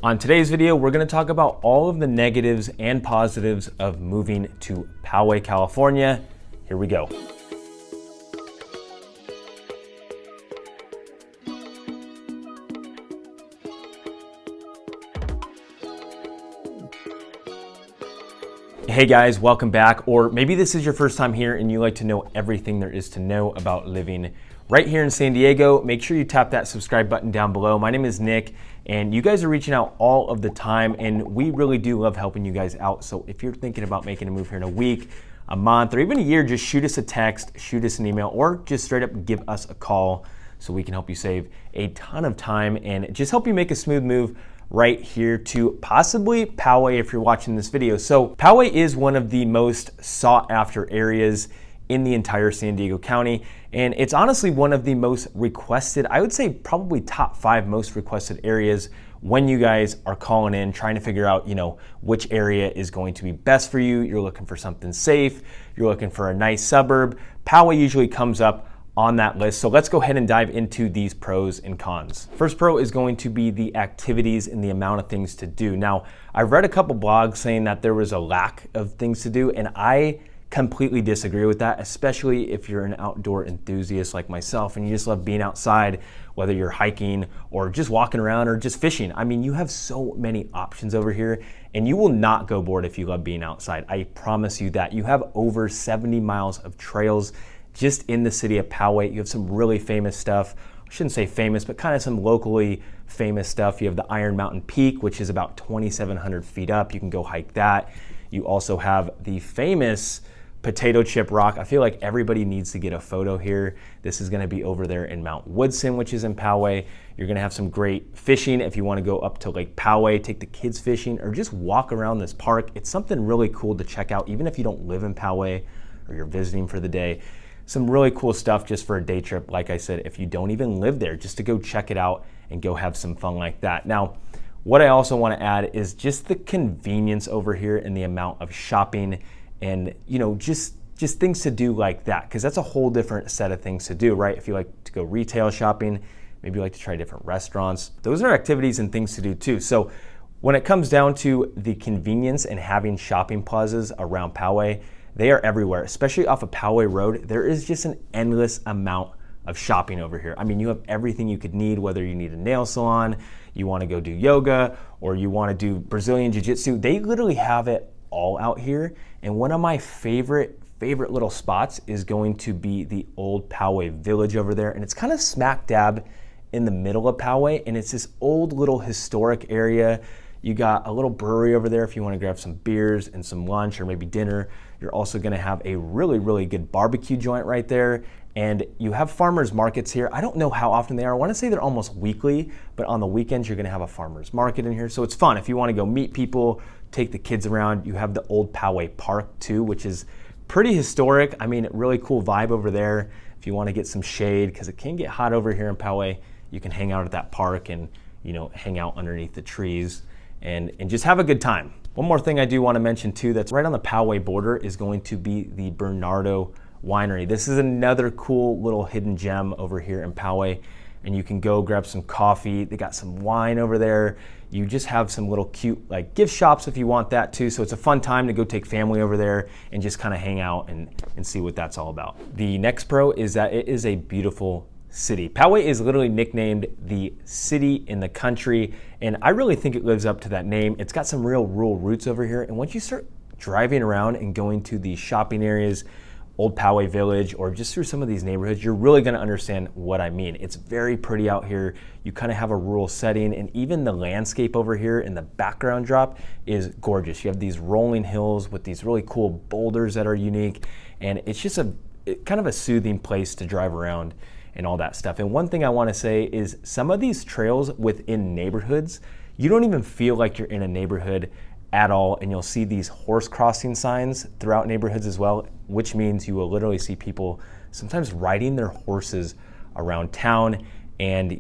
On today's video, we're going to talk about all of the negatives and positives of moving to Poway, California. Here we go. Hey guys, welcome back. Or maybe this is your first time here and you like to know everything there is to know about living right here in San Diego. Make sure you tap that subscribe button down below. My name is Nick, and you guys are reaching out all of the time, and we really do love helping you guys out. So if you're thinking about making a move here in a week, a month, or even a year, just shoot us a text, shoot us an email, or just straight up give us a call so we can help you save a ton of time and just help you make a smooth move right here to possibly Poway if you're watching this video. So Poway is one of the most sought after areas in the entire San Diego County, and it's honestly one of the most requested, I would say probably top 5 most requested areas when you guys are calling in trying to figure out, which area is going to be best for you. You're looking for something safe, you're looking for a nice suburb. Poway usually comes up on that list. So let's go ahead and dive into these pros and cons. First pro is going to be the activities and the amount of things to do. Now, I've read a couple blogs saying that there was a lack of things to do, and I completely disagree with that, especially if you're an outdoor enthusiast like myself and you just love being outside, whether you're hiking or just walking around or just fishing. I mean, you have so many options over here and you will not go bored if you love being outside. I promise you that. You have over 70 miles of trails just in the city of Poway. You have some really famous stuff. I shouldn't say famous, but kind of some locally famous stuff. You have the Iron Mountain Peak, which is about 2,700 feet up. You can go hike that. You also have the famous Potato Chip Rock. I feel like everybody needs to get a photo here. This is going to be over there in Mount Woodson, which is in Poway. You're going to have some great fishing if you want to go up to Lake Poway, take the kids fishing, or just walk around this park. It's something really cool to check out, even if you don't live in Poway or you're visiting for the day. Some really cool stuff just for a day trip, like I said, if you don't even live there, just to go check it out and go have some fun like that. Now, what I also want to add is just the convenience over here and the amount of shopping and just things to do like that, because that's a whole different set of things to do, right? If you like to go retail shopping, maybe you like to try different restaurants, those are activities and things to do too. So when it comes down to the convenience and having shopping plazas around Poway, they are everywhere, especially off of Poway Road. There is just an endless amount of shopping over here. I mean, you have everything you could need, whether you need a nail salon, you want to go do yoga, or you want to do Brazilian Jiu-Jitsu. They literally have it all out here. And one of my favorite little spots is going to be the old Poway Village over there. And it's kind of smack dab in the middle of Poway. And it's this old little historic area. You got a little brewery over there if you want to grab some beers and some lunch or maybe dinner. You're also going to have a really, really good barbecue joint right there. And you have farmers markets here. I don't know how often they are. I want to say they're almost weekly, but on the weekends, you're going to have a farmers market in here. So it's fun. If you want to go meet people, take the kids around. You have the old Poway Park too, which is pretty historic. I mean, really cool vibe over there. If you want to get some shade, because it can get hot over here in Poway, you can hang out at that park and, hang out underneath the trees and just have a good time. One more thing I do want to mention too, that's right on the Poway border, is going to be the Bernardo Winery. This is another cool little hidden gem over here in Poway, and you can go grab some coffee. They got some wine over there. You just have some little cute gift shops if you want that too. So it's a fun time to go take family over there and just kind of hang out and see what that's all about. The next pro is that it is a beautiful city. Poway is literally nicknamed the city in the country, and I really think it lives up to that name. It's got some real rural roots over here, and once you start driving around and going to the shopping areas, Old Poway Village, or just through some of these neighborhoods, you're really going to understand what I mean. It's very pretty out here. You kind of have a rural setting, and even the landscape over here in the background drop is gorgeous. You have these rolling hills with these really cool boulders that are unique, and it's just kind of a soothing place to drive around and all that stuff. And one thing I want to say is some of these trails within neighborhoods, you don't even feel like you're in a neighborhood at all, and you'll see these horse crossing signs throughout neighborhoods as well, which means you will literally see people sometimes riding their horses around town and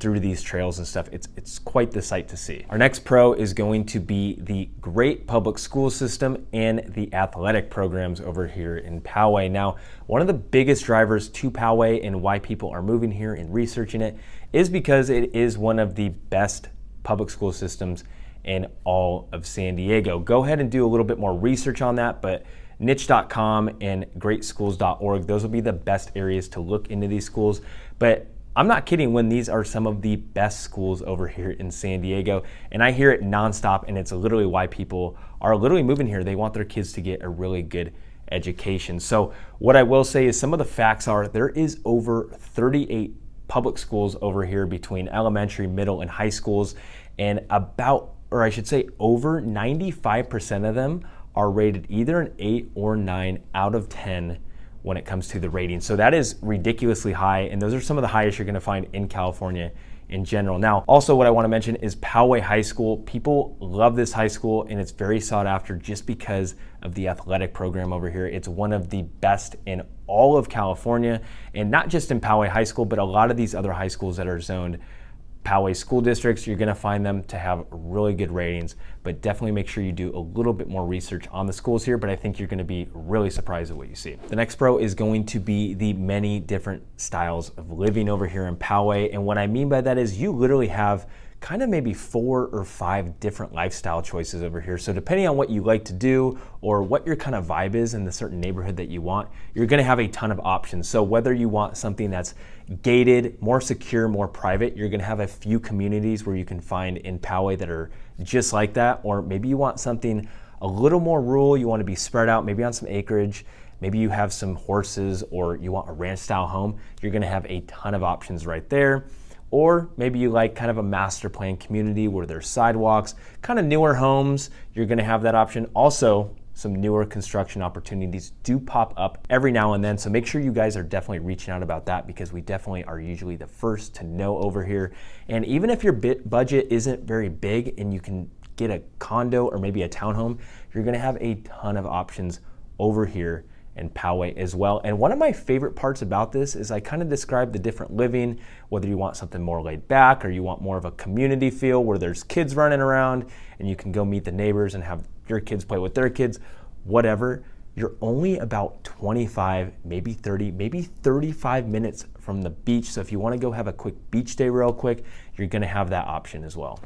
through these trails and stuff. It's quite the sight to see. Our next pro is going to be the great public school system and the athletic programs over here in Poway. Now, one of the biggest drivers to Poway and why people are moving here and researching it is because it is one of the best public school systems in all of San Diego. Go ahead and do a little bit more research on that, but niche.com and greatschools.org, those will be the best areas to look into these schools. But I'm not kidding when these are some of the best schools over here in San Diego, and I hear it nonstop, and it's literally why people are literally moving here. They want their kids to get a really good education. So what I will say is some of the facts are there is over 38 public schools over here between elementary, middle, and high schools, and over 95% of them are rated either an 8 or 9 out of 10 when it comes to the rating. So that is ridiculously high, and those are some of the highest you're gonna find in California in general. Now, also what I wanna mention is Poway High School. People love this high school, and it's very sought after just because of the athletic program over here. It's one of the best in all of California, and not just in Poway High School, but a lot of these other high schools that are zoned Poway school districts, you're gonna find them to have really good ratings, but definitely make sure you do a little bit more research on the schools here, but I think you're gonna be really surprised at what you see. The next pro is going to be the many different styles of living over here in Poway, and what I mean by that is you literally have kind of maybe 4 or 5 different lifestyle choices over here. So depending on what you like to do or what your kind of vibe is in the certain neighborhood that you want, you're gonna have a ton of options. So whether you want something that's gated, more secure, more private, you're gonna have a few communities where you can find in Poway that are just like that. Or maybe you want something a little more rural, you wanna be spread out, maybe on some acreage, maybe you have some horses or you want a ranch style home, you're gonna have a ton of options right there. Or maybe you like kind of a master plan community where there's sidewalks, kind of newer homes, you're gonna have that option. Also, some newer construction opportunities do pop up every now and then, so make sure you guys are definitely reaching out about that because we definitely are usually the first to know over here. And even if your budget isn't very big and you can get a condo or maybe a townhome, you're gonna have a ton of options over here in Poway as well. And one of my favorite parts about this is I kind of describe the different living, whether you want something more laid back or you want more of a community feel where there's kids running around and you can go meet the neighbors and have your kids play with their kids, whatever. You're only about 25, maybe 30, maybe 35 minutes from the beach. So if you want to go have a quick beach day real quick, you're going to have that option as well.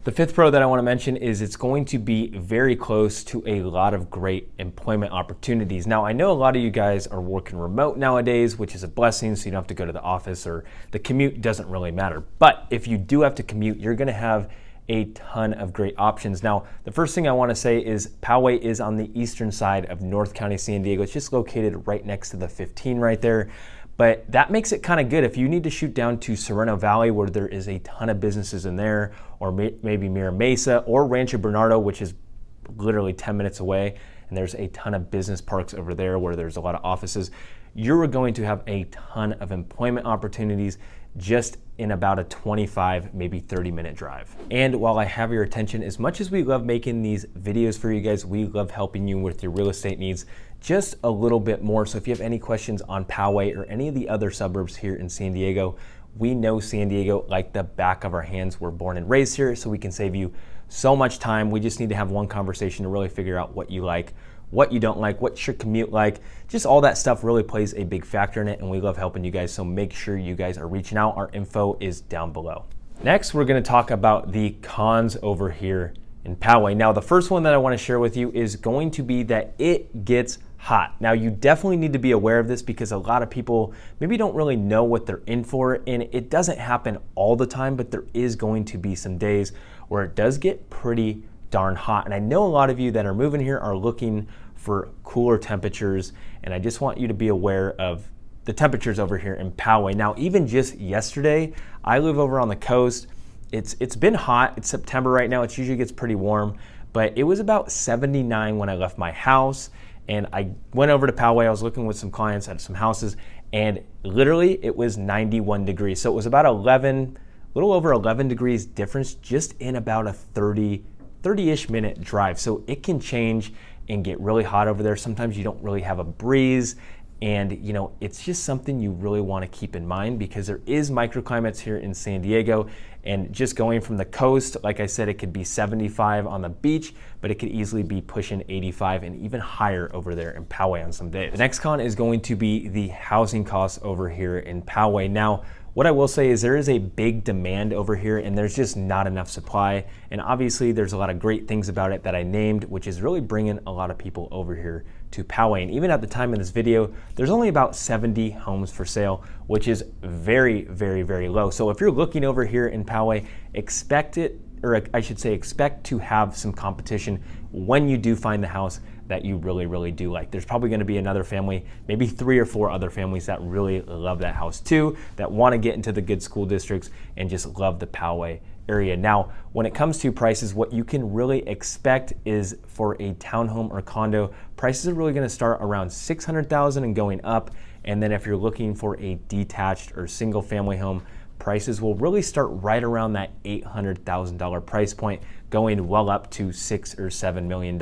The fifth pro that I want to mention is it's going to be very close to a lot of great employment opportunities. Now, I know a lot of you guys are working remote nowadays, which is a blessing, so you don't have to go to the office or the commute doesn't really matter. But if you do have to commute, you're going to have a ton of great options. Now, the first thing I want to say is Poway is on the eastern side of North County, San Diego. It's just located right next to the 15 right there. But that makes it kind of good if you need to shoot down to Sereno Valley where there is a ton of businesses in there, or maybe Mira Mesa or Rancho Bernardo, which is literally 10 minutes away. And there's a ton of business parks over there where there's a lot of offices. You're going to have a ton of employment opportunities just in about a 25, maybe 30-minute drive. And while I have your attention, as much as we love making these videos for you guys, we love helping you with your real estate needs just a little bit more. So if you have any questions on Poway or any of the other suburbs here in San Diego, we know San Diego like the back of our hands. We're born and raised here, so we can save you so much time. We just need to have one conversation to really figure out what you like, what you don't like, what's your commute like. Just all that stuff really plays a big factor in it, and we love helping you guys, so make sure you guys are reaching out. Our info is down below. Next, we're gonna talk about the cons over here in Poway. Now, the first one that I wanna share with you is going to be that it gets hot. Now, you definitely need to be aware of this because a lot of people maybe don't really know what they're in for, and it doesn't happen all the time, but there is going to be some days where it does get pretty darn hot. And I know a lot of you that are moving here are looking for cooler temperatures, and I just want you to be aware of the temperatures over here in Poway. Now, even just yesterday, I live over on the coast. It's been hot. It's September right now. It usually gets pretty warm, but it was about 79 when I left my house. And I went over to Poway. I was looking with some clients at some houses, and literally it was 91 degrees. So it was about a little over 11 degrees difference just in about a 30-ish minute drive. So it can change and get really hot over there. Sometimes you don't really have a breeze, and you know, it's just something you really want to keep in mind because there is microclimates here in San Diego. And just going from the coast, like I said, it could be 75 on the beach, but it could easily be pushing 85 and even higher over there in Poway on some days. The next con is going to be the housing costs over here in Poway. Now, What I will say is there is a big demand over here and there's just not enough supply. And obviously there's a lot of great things about it that I named, which is really bringing a lot of people over here to Poway. And even at the time of this video, there's only about 70 homes for sale, which is very, very, very low. So if you're looking over here in Poway, expect to have some competition when you do find the house that you really, really do like. There's probably gonna be another family, maybe 3 or 4 other families that really love that house too, that wanna get into the good school districts and just love the Poway area. Now, when it comes to prices, what you can really expect is for a townhome or condo, prices are really gonna start around $600,000 and going up. And then if you're looking for a detached or single family home, prices will really start right around that $800,000 price point, going well up to $6 or $7 million.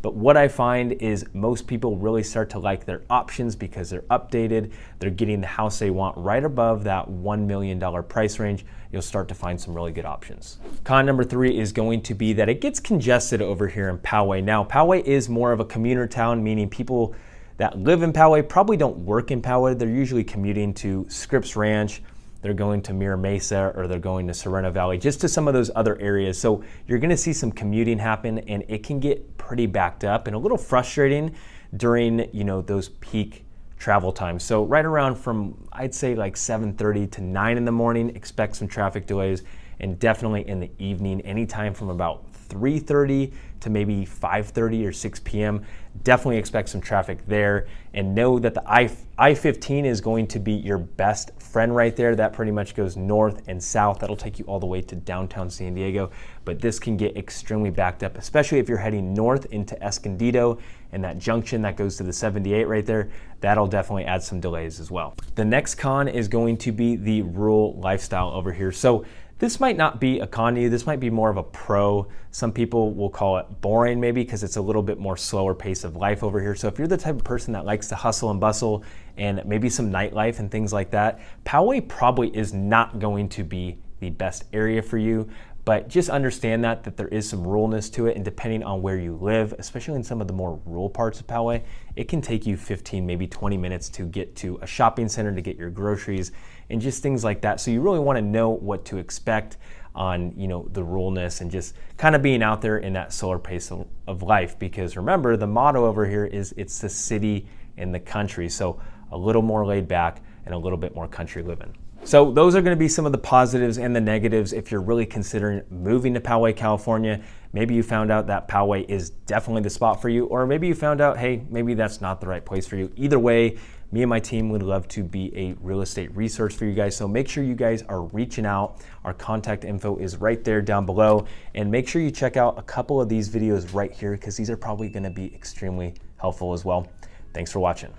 But what I find is most people really start to like their options because they're updated, they're getting the house they want right above that $1 million price range. You'll start to find some really good options. Con number 3 is going to be that it gets congested over here in Poway. Now, Poway is more of a commuter town, meaning people that live in Poway probably don't work in Poway. They're usually commuting to Scripps Ranch, they're going to Mira Mesa, or they're going to Sereno Valley, just to some of those other areas. So you're gonna see some commuting happen and it can get pretty backed up and a little frustrating during, those peak travel times. So right around from, I'd say like 7:30 to 9 in the morning, expect some traffic delays, and definitely in the evening, anytime from about 3:30 to maybe 5:30 or 6 p.m. Definitely expect some traffic there, and know that the I-15 is going to be your best friend right there. That pretty much goes north and south. That'll take you all the way to downtown San Diego, but this can get extremely backed up, especially if you're heading north into Escondido and that junction that goes to the 78 right there. That'll definitely add some delays as well. The next con is going to be the rural lifestyle over here. So this might not be a con to you, this might be more of a pro. Some people will call it boring maybe because it's a little bit more slower pace of life over here. So if you're the type of person that likes to hustle and bustle and maybe some nightlife and things like that, Poway probably is not going to be the best area for you. But just understand that there is some ruralness to it, and depending on where you live, especially in some of the more rural parts of Poway, it can take you 15, maybe 20 minutes to get to a shopping center to get your groceries and just things like that. So you really want to know what to expect on the ruralness and just kind of being out there in that slower pace of life. Because remember, the motto over here is it's the city and the country. So a little more laid back and a little bit more country living. So those are going to be some of the positives and the negatives if you're really considering moving to Poway, California. Maybe you found out that Poway is definitely the spot for you, or maybe you found out, hey, maybe that's not the right place for you. Either way, me and my team would love to be a real estate resource for you guys. So make sure you guys are reaching out. Our contact info is right there down below. And make sure you check out a couple of these videos right here because these are probably going to be extremely helpful as well. Thanks for watching.